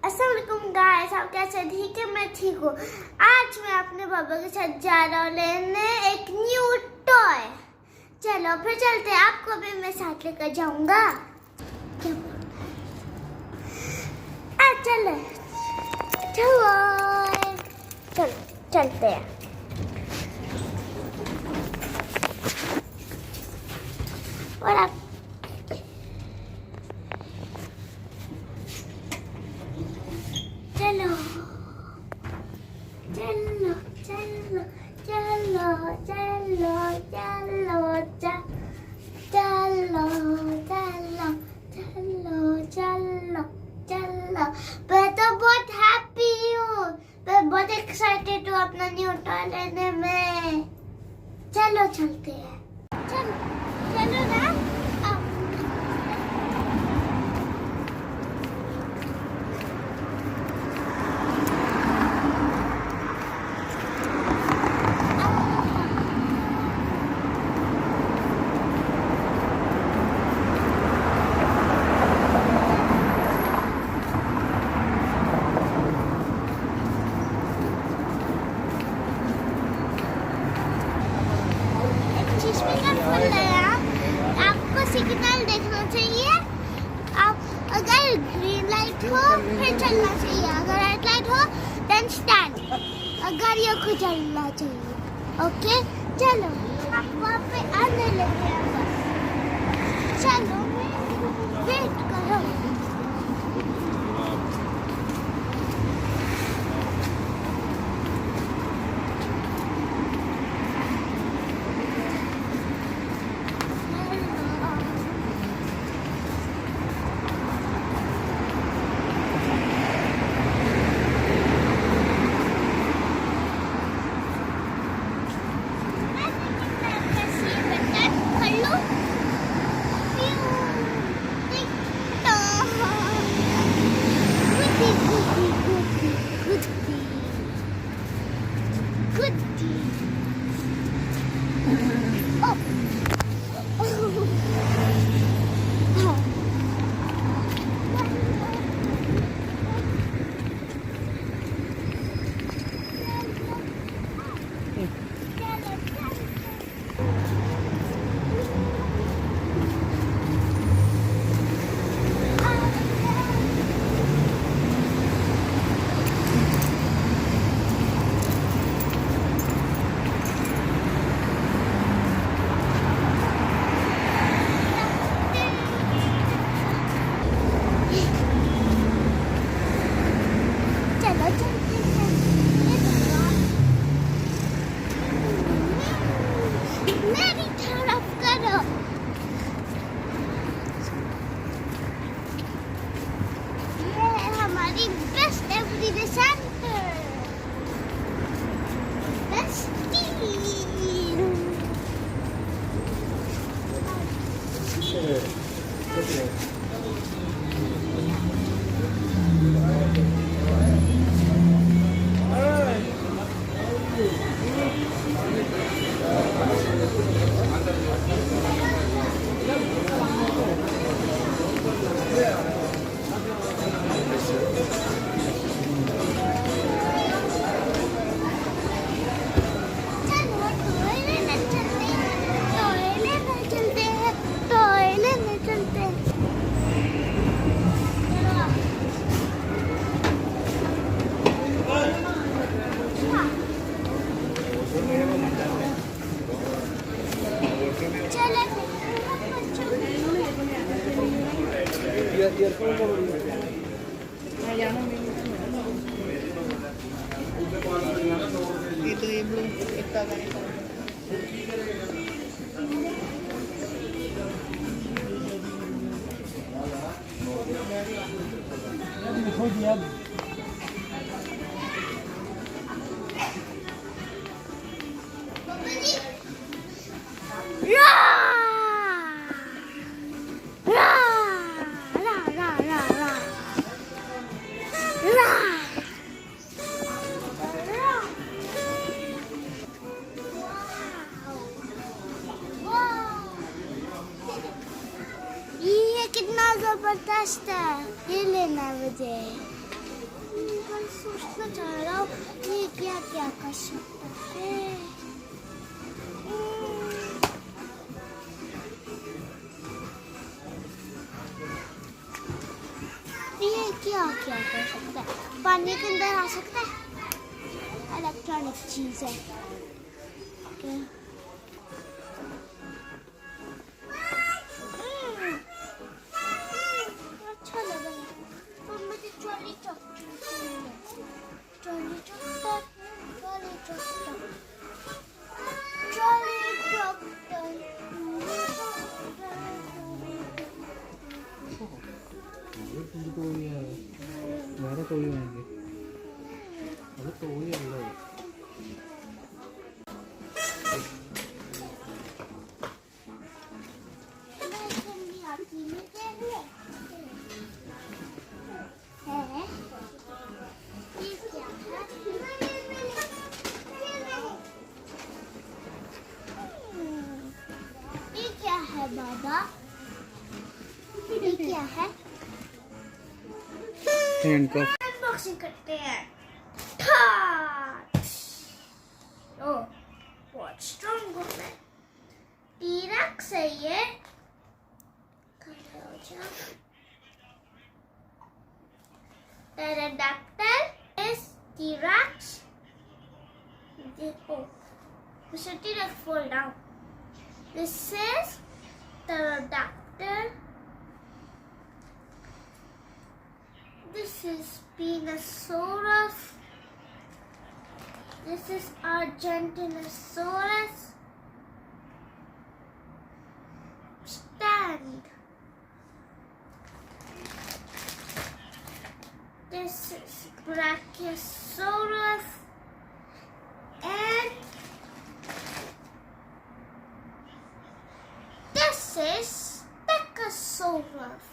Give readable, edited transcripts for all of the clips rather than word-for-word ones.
अस्सलाम वालेकुम गाइस, आप कैसे? ठीक है, मैं ठीक हूँ। आज मैं अपने पापा के साथ जा रहा हूँ लेने एक न्यू टॉय। चलो फिर चलते हैं, आपको भी मैं साथ लेकर जाऊंगा। चलो चलो चलो चलते हैं। और आप चलो चलो चलो चलो चलो चलो चलो चलो चलो चलो चलो। मैं तो बहुत हैप्पी हूँ, मैं बहुत एक्साइटेड हूँ अपना न्यू टॉय लेने में। चलो चलते हैं, चलो चलो ना। आपको सिग्नल देखना चाहिए। आप अगर ग्रीन लाइट हो फिर चलना चाहिए, अगर रेड लाइट हो देन स्टैंड। अगर ये खुद चलना चाहिए। ओके चलो, आप वहाँ पे आने लगे हैं बस। चलो वेट करो। Itu belum kita kan itu. ये कितना जबरदस्त है, ये लेना है मुझे। सोचना चाह रहा हूँ ये क्या क्या कर सकता है। ये क्या क्या कर सकता है? पानी के अंदर आ सकता है। इलेक्ट्रॉनिक चीज है। अच्छा लग रहा है। तो मुझे ट्रॉली ट्रैक्टर चाहिए। Trolley tractor, trolley tractor, trolley tractor. ഇത് കോഴിയാണ്. വേറെ കോഴി വാങ്ങിക്കേ. അത് കോഴിയല്ലോ. ये क्या है बाबा? ये क्या है? हैंडकफ. अनबॉक्सिंग करते हैं। ओह, बहुत स्ट्रॉन्ग है। टी-रेक्स है ये। खड़े हो जाओ। Pterodactyl is T-Rex. Oh, Mr. T-Rex fall down. This is pterodactyl. This is Dinosaurus. This is Argentinosaurus. Stand. This is Brachiosaurus. And this is Stegosaurus.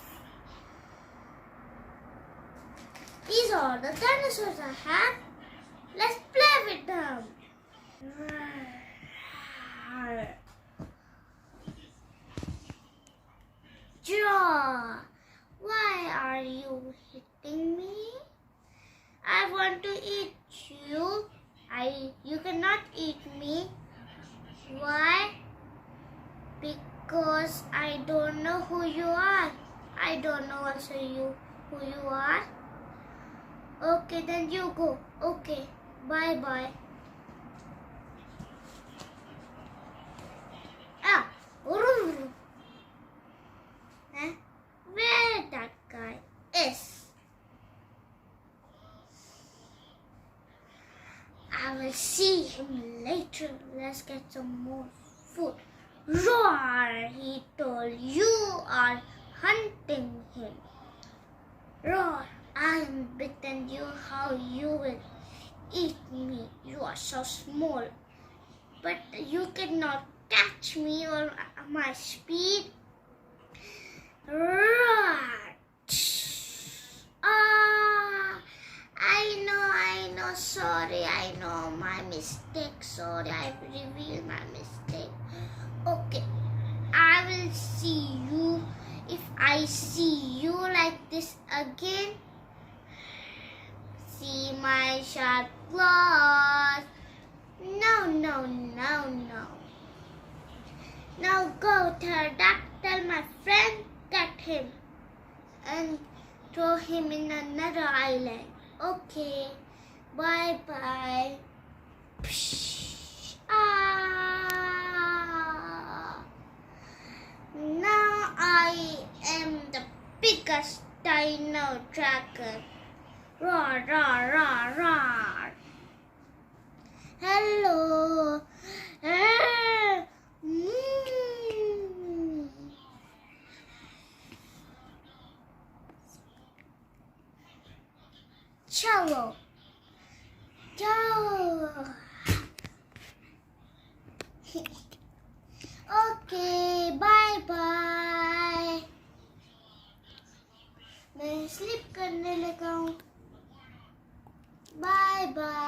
These are the dinosaurs I have. Let's play with them. Jaw, why are you hitting me? I want to eat you. You cannot eat me. Why? Because I don't know who you are. I don't know also who you are. Okay, then you go. Okay, bye bye. Where that guy is? I will see him later. Let's get some more food. Roar! He told you are hunting him. Roar! I am bitten you. How you will eat me? You are so small, but you cannot catch me or my speed. Roar! Ah! I know. Sorry, I know my mistake. Sorry, I revealed my mistake. Okay, I will see you. If I see you like this again, see my sharp claws. No. Now go, pterodactyl, my friend, get him and throw him in another island. Okay, bye bye. Now I am the biggest dino dragon. Roar, roar, roar, roar. Hello. Ciao. Okay, bye bye. मैं sleep करने लगा हूँ. Bye bye.